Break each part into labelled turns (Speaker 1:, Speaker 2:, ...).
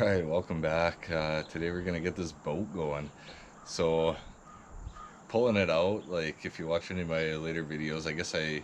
Speaker 1: Alright, welcome back. Today we're gonna get this boat going. So, pulling it out, like if you watch any of my later videos, I guess I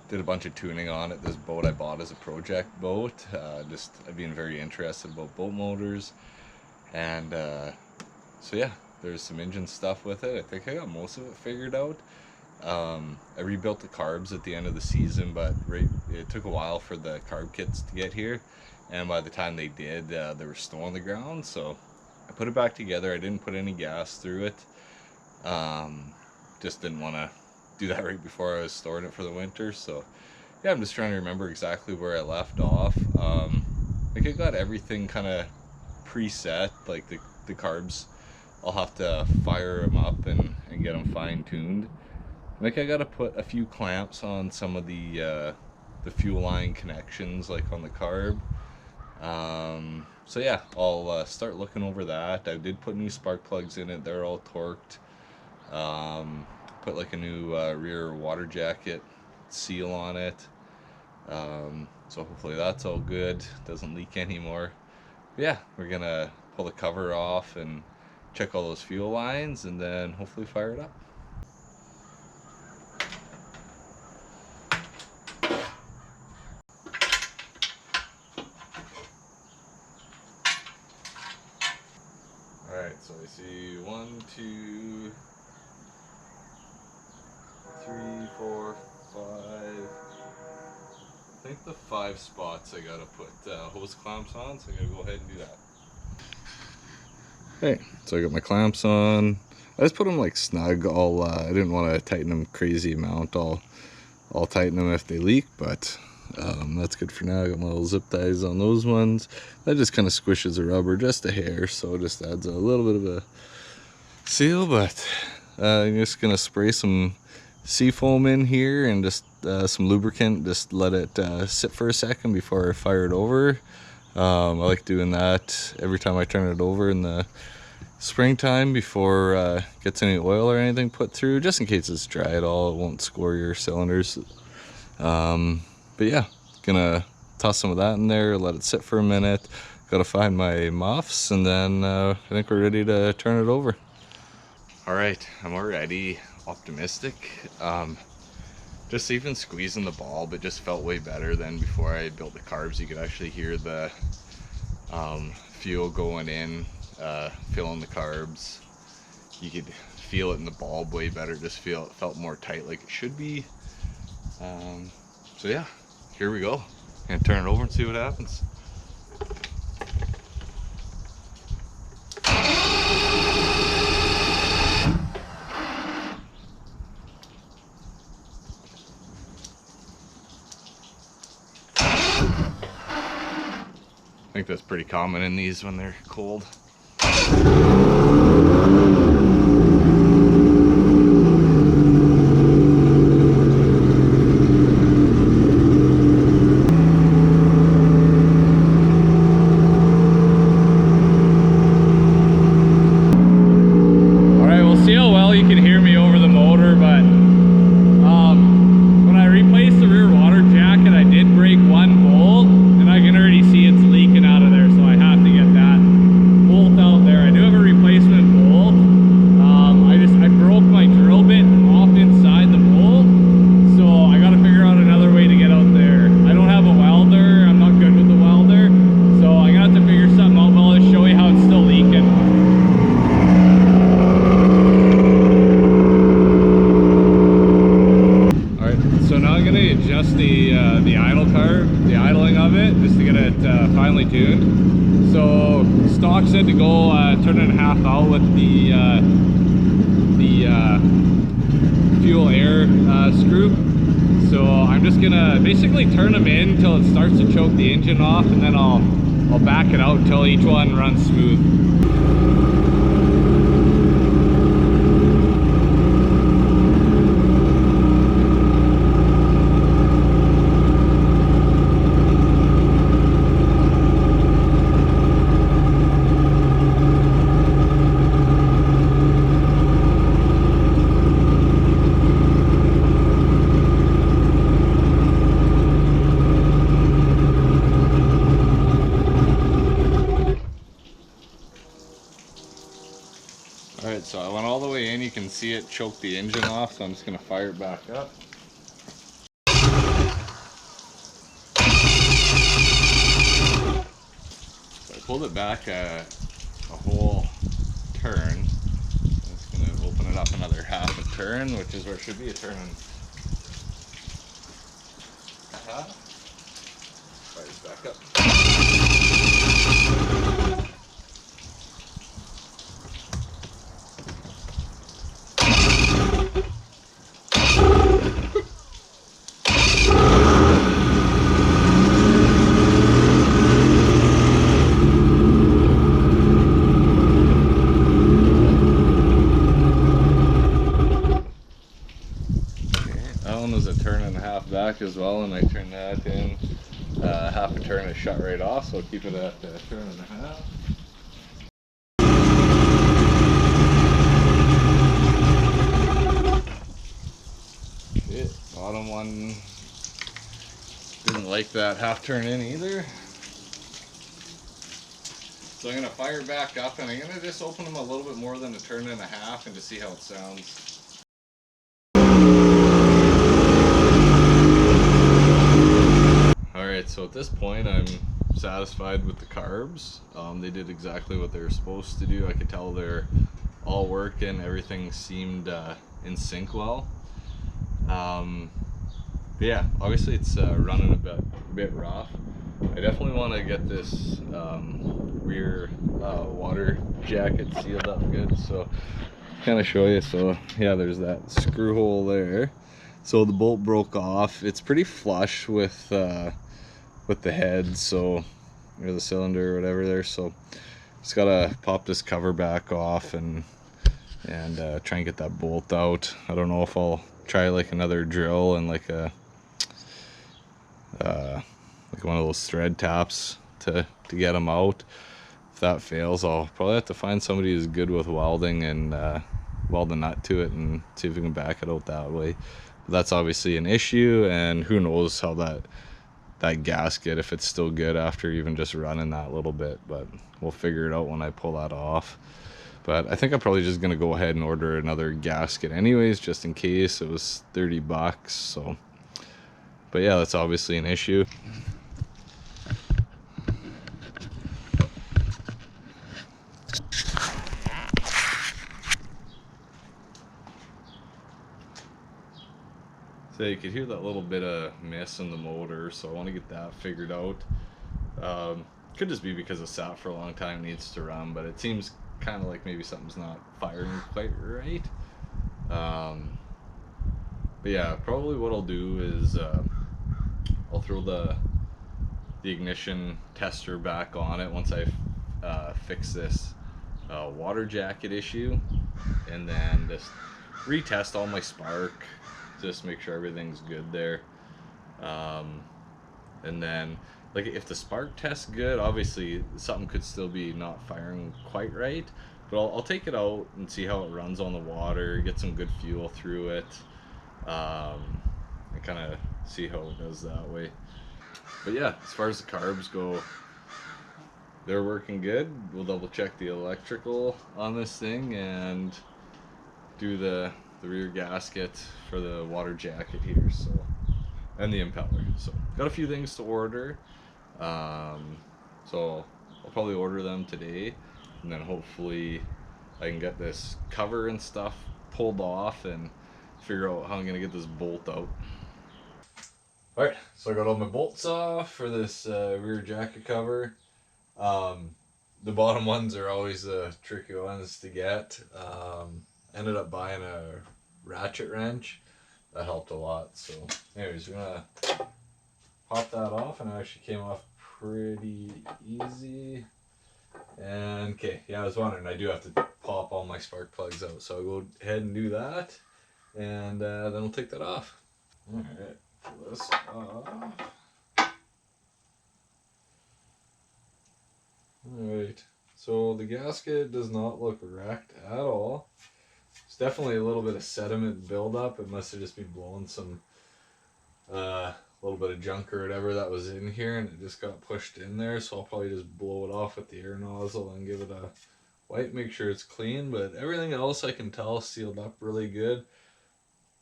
Speaker 1: did a bunch of tuning on it. This boat I bought as a project boat. I've been very interested about boat motors. And so yeah, there's some engine stuff with it. I think I got most of it figured out. I rebuilt the carbs at the end of the season, but it took a while for the carb kits to get here. And by the time they did, there was snow on the ground, so I put it back together. I didn't put any gas through it. Just didn't want to do that right before I was storing it for the winter. So yeah, I'm just trying to remember exactly where I left off. Like I got everything kind of preset, like the carbs. I'll have to fire them up and get them fine-tuned. Like I got to put a few clamps on some of the fuel line connections, like on the carb. So yeah, I'll start looking over that. I did put new spark plugs in it. They're all torqued. Put like a new rear water jacket seal on it. So hopefully that's all good. Doesn't leak anymore. But yeah, we're gonna pull the cover off and check all those fuel lines and then hopefully fire it up. Alright, so I see 1, 2, 3, 4, 5. I think the 5 spots I gotta put hose clamps on, so I'm gonna go ahead and do that. Okay, so I got my clamps on. I just put them like snug. I didn't want to tighten them crazy amount. I'll tighten them if they leak, but that's good for now. I got my little zip ties on those ones. That just kind of squishes the rubber just a hair, so it just adds a little bit of a seal. But I'm just gonna spray some seafoam in here and just some lubricant. Just let it sit for a second before I fire it over. I like doing that every time I turn it over in the springtime before it gets any oil or anything put through, just in case it's dry at all. It won't score your cylinders. But yeah, gonna toss some of that in there, let it sit for a minute. Gotta find my muffs, and then I think we're ready to turn it over. All right, I'm already optimistic. Just even squeezing the bulb, it just felt way better than before I built the carbs. You could actually hear the fuel going in, filling the carbs. You could feel it in the bulb way better. It felt more tight, like it should be. So yeah, here we go. Gonna turn it over and see what happens. I think that's pretty common in these when they're cold. Finely tuned. So stock said to go turn it half out with the fuel air screw. So I'm just gonna basically turn them in until it starts to choke the engine off, and then I'll back it out until each one runs smooth. Alright, so I went all the way in. You can see it choke the engine off, so I'm just going to fire it back up. So I pulled it back a whole turn. I'm just going to open it up another half a turn, which is where it should be, a turn and a half. Fires back up. That one was a turn and a half back as well, and I turned that in half a turn. It shut right off, so I'll keep it at a turn and a half. Shit, bottom one didn't like that half turn in either. So I'm going to fire back up, and I'm going to just open them a little bit more than a turn and a half and just see how it sounds. Alright, so at this point I'm satisfied with the carbs. They did exactly what they were supposed to do. I could tell they're all working, everything seemed in sync well. But yeah, obviously it's running a bit rough. I definitely want to get this rear water jacket sealed up good, so kind of show you. So yeah, there's that screw hole there. So the bolt broke off. It's pretty flush with the head, so, or the cylinder or whatever there. So just gotta pop this cover back off and try and get that bolt out. I don't know if I'll try like another drill and like one of those thread taps to get them out. If that fails, I'll probably have to find somebody who's good with welding and weld a nut to it and see if we can back it out that way. But that's obviously an issue, and who knows how that gasket, if it's still good after even just running that little bit, but we'll figure it out when I pull that off. But I think I'm probably just gonna go ahead and order another gasket anyways, just in case. It was 30 bucks, so. But yeah, that's obviously an issue. So you could hear that little bit of miss in the motor, so I want to get that figured out. Could just be because it sat for a long time, needs to run, but it seems kind of like maybe something's not firing quite right. But yeah, probably what I'll do is I'll throw the ignition tester back on it once I fix this water jacket issue, and then just retest all my spark, just make sure everything's good there. And then like if the spark tests good, obviously something could still be not firing quite right, but I'll take it out and see how it runs on the water, get some good fuel through it, and kind of see how it does that way. But yeah, as far as the carbs go, they're working good. We'll double check the electrical on this thing and do the rear gasket for the water jacket here, so, and the impeller. So got a few things to order, so I'll probably order them today, and then hopefully I can get this cover and stuff pulled off and figure out how I'm gonna get this bolt out. Alright, so I got all my bolts off for this rear jacket cover. The bottom ones are always the tricky ones to get. Ended up buying a ratchet wrench. That helped a lot. So anyways, we're gonna pop that off, and it actually came off pretty easy. And okay, yeah, I was wondering, I do have to pop all my spark plugs out, so I'll go ahead and do that, and then we'll take that off. Alright, pull this off. Alright, so the gasket does not look wrecked at all. There's definitely a little bit of sediment buildup. It must have just been blowing some little bit of junk or whatever that was in here, and it just got pushed in there, so I'll probably just blow it off with the air nozzle and give it a wipe, make sure it's clean, but everything else I can tell sealed up really good,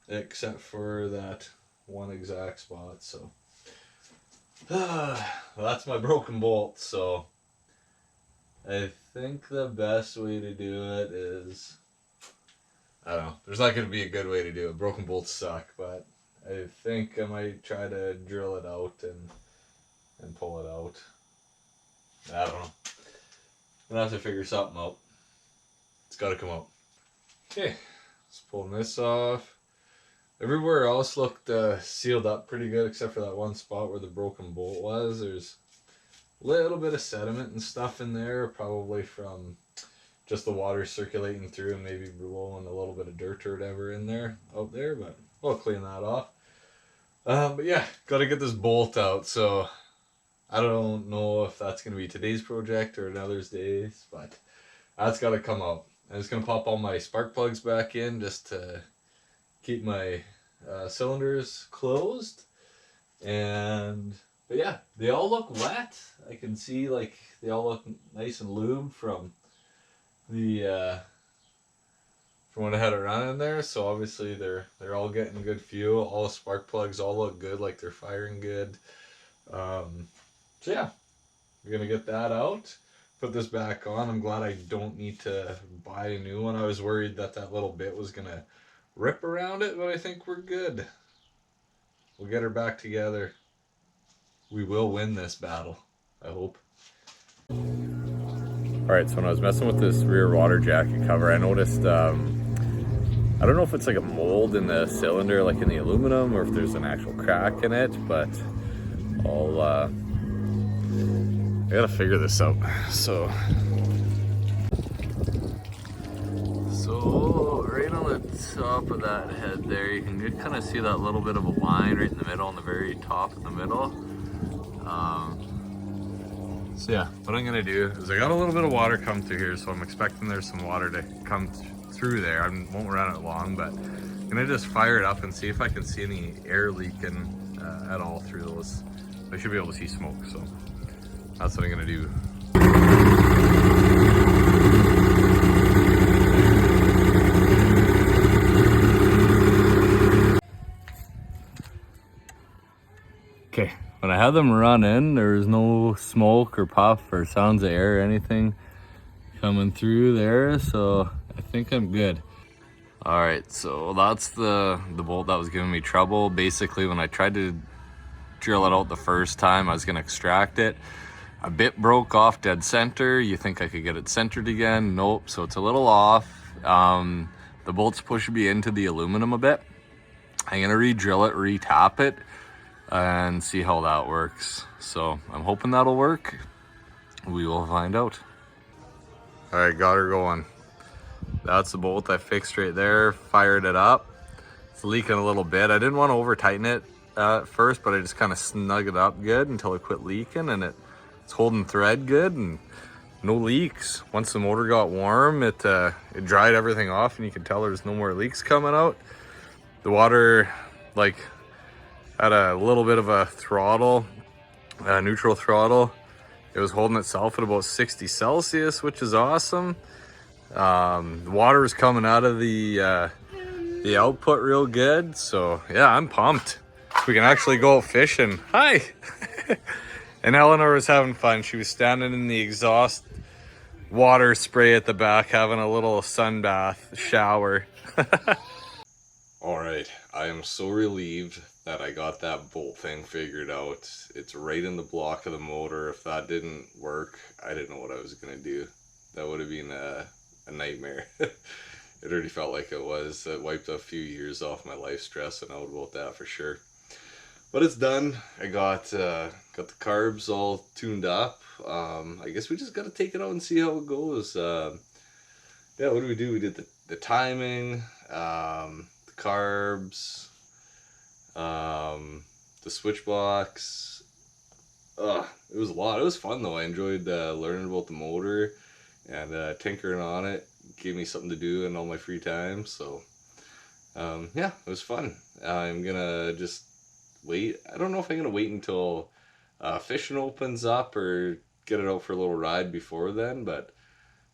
Speaker 1: except for that one exact spot. So that's my broken bolt. So I think the best way to do it is, I don't know, there's not going to be a good way to do it. Broken bolts suck, but I think I might try to drill it out and pull it out. I don't know. I'm gonna have to figure something out. It's got to come out. Okay, let's pull this off. Everywhere else looked sealed up pretty good, except for that one spot where the broken bolt was. There's a little bit of sediment and stuff in there, probably from just the water circulating through and maybe blowing a little bit of dirt or whatever in there, out there, but we'll clean that off. But yeah, got to get this bolt out, so I don't know if that's going to be today's project or another's days, but that's got to come out. I'm just going to pop all my spark plugs back in just to keep my cylinders closed. But yeah, they all look wet. I can see like they all look nice and lubed from when I had it running there. So obviously they're all getting good fuel. All the spark plugs all look good, like they're firing good. So yeah, we're gonna get that out, put this back on. I'm glad I don't need to buy a new one. I was worried that little bit was gonna rip around it, but I think we're good. We'll get her back together. We will win this battle, I hope. Alright, so when I was messing with this rear water jacket cover, I noticed, I don't know if it's like a mold in the cylinder, like in the aluminum, or if there's an actual crack in it, but I gotta figure this out. So right on the top of that head there, you can kind of see that little bit of a line right in the middle, on the very top in the middle. So yeah, what I'm gonna do is I got a little bit of water come through here, so I'm expecting there's some water to come through there. I won't run it long, but I'm gonna just fire it up and see if I can see any air leaking at all through those. I should be able to see smoke, so that's what I'm gonna do. Okay, when I had them running, there was no smoke or puff or sounds of air or anything coming through there, so I think I'm good. All right, so that's the bolt that was giving me trouble. Basically, when I tried to drill it out the first time, I was gonna extract it. A bit broke off dead center. You think I could get it centered again? Nope, so it's a little off. The bolt's pushing me into the aluminum a bit. I'm gonna re-drill it, re-tap it, and see how that works. So I'm hoping that'll work. We will find out. All right, got her going. That's the bolt I fixed right there, fired it up. It's leaking a little bit. I didn't want to over tighten it at first, but I just kind of snug it up good until it quit leaking, and it's holding thread good and no leaks. Once the motor got warm, it dried everything off, and you can tell there's no more leaks coming out. The water like had a little bit of a throttle, neutral throttle. It was holding itself at about 60 Celsius, which is awesome. The water was coming out of the output real good. So yeah, I'm pumped. We can actually go out fishing. Hi! And Eleanor was having fun. She was standing in the exhaust water spray at the back, having a little sun bath shower. All right, I am so relieved that I got that bolt thing figured out. It's right in the block of the motor. If that didn't work, I didn't know what I was gonna do. That would have been a nightmare. It already felt like it was. It wiped a few years off my life stressing out about that for sure. But it's done. I got the carbs all tuned up. I guess we just got to take it out and see how it goes. Yeah, what do? We did the timing, the carbs, the switch box. It was a lot. It was fun though. I enjoyed learning about the motor and tinkering on it. Gave me something to do in all my free time. So yeah, it was fun. I'm gonna just wait. I don't know if I'm gonna wait until fishing opens up or get it out for a little ride before then, but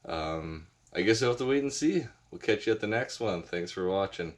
Speaker 1: I guess you'll have to wait and see. We'll catch you at the next one. Thanks for watching.